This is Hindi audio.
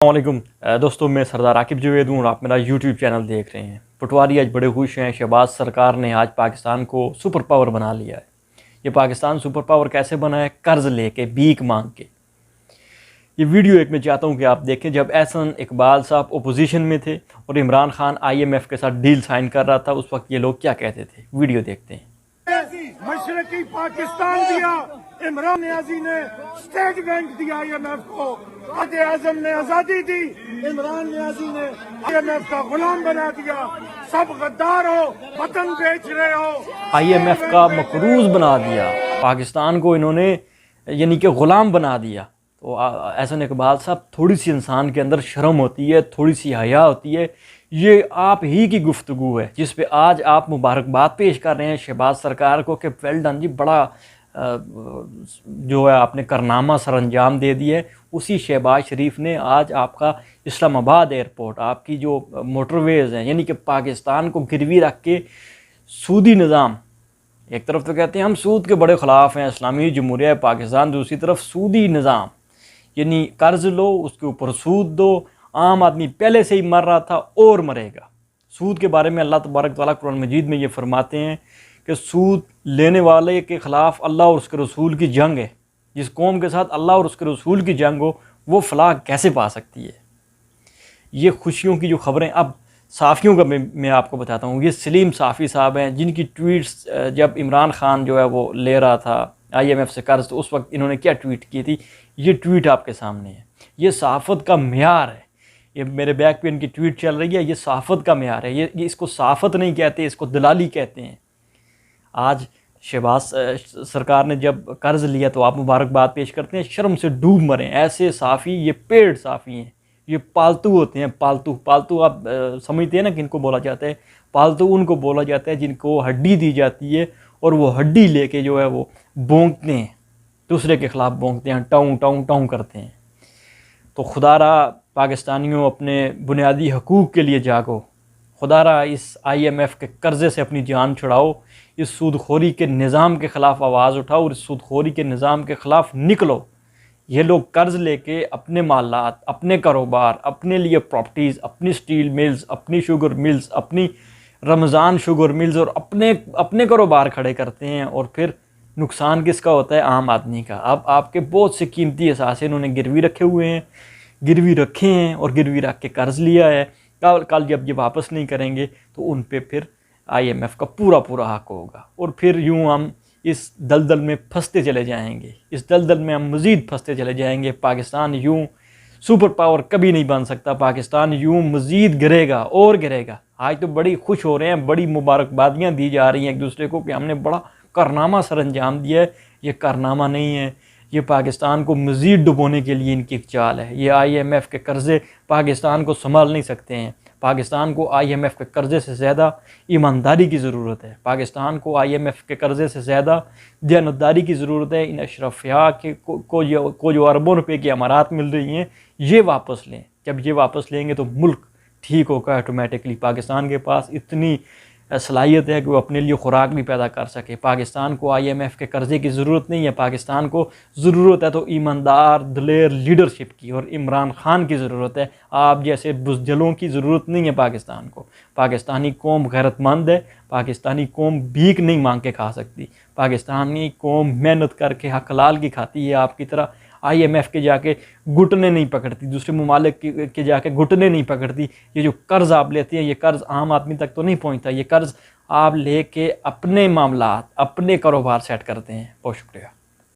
वालेकुम दोस्तों, मैं सरदार आकिब जवेद हूँ और आप मेरा यूट्यूब चैनल देख रहे हैं। पटवारी आज बड़े खुश हैं। शहबाज सरकार ने आज पाकिस्तान को सुपर पावर बना लिया है। ये पाकिस्तान सुपर पावर कैसे बना है? कर्ज लेके, भीख मांग के। ये वीडियो एक मैं चाहता हूँ कि आप देखें। जब एहसन इकबाल साहब ओपोजिशन में थे और इमरान खान IMF के साथ डील साइन कर रहा था, उस वक्त ये लोग क्या कहते थे, वीडियो देखते हैं। मशरकी पाकिस्तान दिया इमरान नियाजी ने, स्टेट बैंक दिया IMF को, कायदे आजम ने आजादी दी, इमरान नियाजी ने IMF का गुलाम बना दिया। सब गद्दार हो, वतन बेच रहे हो। IMF का मकरूज बना दिया पाकिस्तान को, इन्होंने यानी कि गुलाम बना दिया। तो एहसन इकबाल साहब, थोड़ी सी इंसान के अंदर शर्म होती है, थोड़ी सी हया होती है। ये आप ही की गुफ्तगू है जिस पे आज आप मुबारकबाद पेश कर रहे हैं शहबाज सरकार को कि वेल डन जी, बड़ा जो है आपने करनामा सर अंजाम दे दिया है। उसी शहबाज शरीफ ने आज आपका इस्लामाबाद एयरपोर्ट, आपकी जो मोटरवेज़ हैं, यानी कि पाकिस्तान को गिरवी रख के सूदी निज़ाम, एक तरफ तो कहते हैं हम सूद के बड़े ख़िलाफ़ हैं, इस्लामी जमहूरिया पाकिस्तान, दूसरी तरफ सूदी निज़ाम, यानी कर्ज लो, उसके ऊपर सूद दो। आम आदमी पहले से ही मर रहा था और मरेगा। सूद के बारे में अल्लाह तबारक तआला कुरान मजीद में ये फरमाते हैं कि सूद लेने वाले के ख़िलाफ़ अल्लाह और उसके रसूल की जंग है। जिस कौम के साथ अल्लाह और उसके रसूल की जंग हो, वो फलाह कैसे पा सकती है? ये खुशियों की जो ख़बरें, अब साफ़ियों का मैं आपको बताता हूँ। ये सलीम साफ़ी साहब हैं जिनकी ट्वीट्स जब इमरान खान जो है वो ले रहा था IMF से कर्ज, तो उस वक्त इन्होंने क्या ट्वीट की थी, ये ट्वीट आपके सामने है। ये सहाफ़त का मेयार है। ये मेरे बैक पे इनकी ट्वीट चल रही है। ये सहाफ़त का मेयार है। ये इसको सहाफ़त नहीं कहते, इसको दलाली कहते हैं। आज शहबाज सरकार ने जब कर्ज़ लिया तो आप मुबारकबाद पेश करते हैं, शर्म से डूब मरें। ऐसे साफ़ी, ये पेड साफ़ी हैं, ये पालतू होते हैं। पालतू आप समझते हैं ना किनको बोला जाता है? पालतू उनको बोला जाता है जिनको हड्डी दी जाती है और वो हड्डी लेके जो है वो भौंकते हैं, दूसरे के ख़िलाफ़ भौंकते हैं, टाऊँ टाऊँ टाऊँ करते हैं। तो खुदारा पाकिस्तानियों, अपने बुनियादी हकूक़ के लिए जागो। खुदारा इस IMF के कर्ज़े से अपनी जान छुड़ाओ। इस सूदखोरी के निज़ाम के ख़िलाफ़ आवाज़ उठाओ और इस सूदखोरी के निज़ाम के ख़िलाफ़ निकलो। ये लोग कर्ज़ लेके अपने मालात, अपने कारोबार, अपने लिए प्रॉपर्टीज़, अपनी स्टील मिल्स, अपनी शुगर मिल्स, अपनी रमज़ान शुगर मिल्स और अपने कारोबार खड़े करते हैं, और फिर नुकसान किसका होता है? आम आदमी का। अब आपके बहुत से कीमती असासे इन्होंने गिरवी रखे हुए हैं, गिरवी रखे हैं और गिरवी रख के कर्ज़ लिया है। कल जब ये वापस नहीं करेंगे तो उन पे फिर IMF का पूरा हक होगा, और फिर यूँ हम इस दलदल में फंसते चले जाएंगे। इस दलदल में हम मज़ीद फंसते चले जाएंगे। पाकिस्तान यूँ सुपर पावर कभी नहीं बन सकता। पाकिस्तान यूँ मज़ीद गिरेगा और गिरेगा। आज तो बड़ी खुश हो रहे हैं, बड़ी मुबारकबादियाँ दी जा रही हैं एक दूसरे को कि हमने बड़ा कारनामा सर अंजाम दिया है। ये कारनामा नहीं है, ये पाकिस्तान को मज़ीद डुबोने के लिए इनकी एक चाल है। ये IMF के कर्ज़े पाकिस्तान को संभाल नहीं सकते हैं। पाकिस्तान को IMF के कर्ज़े से ज़्यादा ईमानदारी की ज़रूरत है। पाकिस्तान को IMF के कर्ज़े से ज़्यादा दयानतदारी की ज़रूरत है। इन अशरफिया के को जो अरबों रुपए की अमारात मिल रही हैं, ये वापस लें। जब ये वापस लेंगे तो मुल्क ठीक होगा ऑटोमेटिकली। पाकिस्तान के पास इतनी सलाहियत है कि वो अपने लिए खुराक भी पैदा कर सके। पाकिस्तान को IMF के कर्ज़े की ज़रूरत नहीं है। पाकिस्तान को ज़रूरत है तो ईमानदार दलेर लीडरशिप की, और इमरान खान की ज़रूरत है। आप जैसे बुज़दिलों की ज़रूरत नहीं है पाकिस्तान को। पाकिस्तानी कौम गैरतमंद है। पाकिस्तानी कौम भीख नहीं मांग के खा सकती। पाकिस्तानी कौम मेहनत करके हक हलाल की खाती है। आपकी तरह IMF के जाके घुटने नहीं पकड़ती, दूसरे ममालिक के जाके घुटने नहीं पकड़ती। ये जो कर्ज़ आप लेते हैं, ये कर्ज़ आम आदमी तक तो नहीं पहुंचता। ये कर्ज़ आप लेके अपने मामलात, अपने कारोबार सेट करते हैं। बहुत शुक्रिया।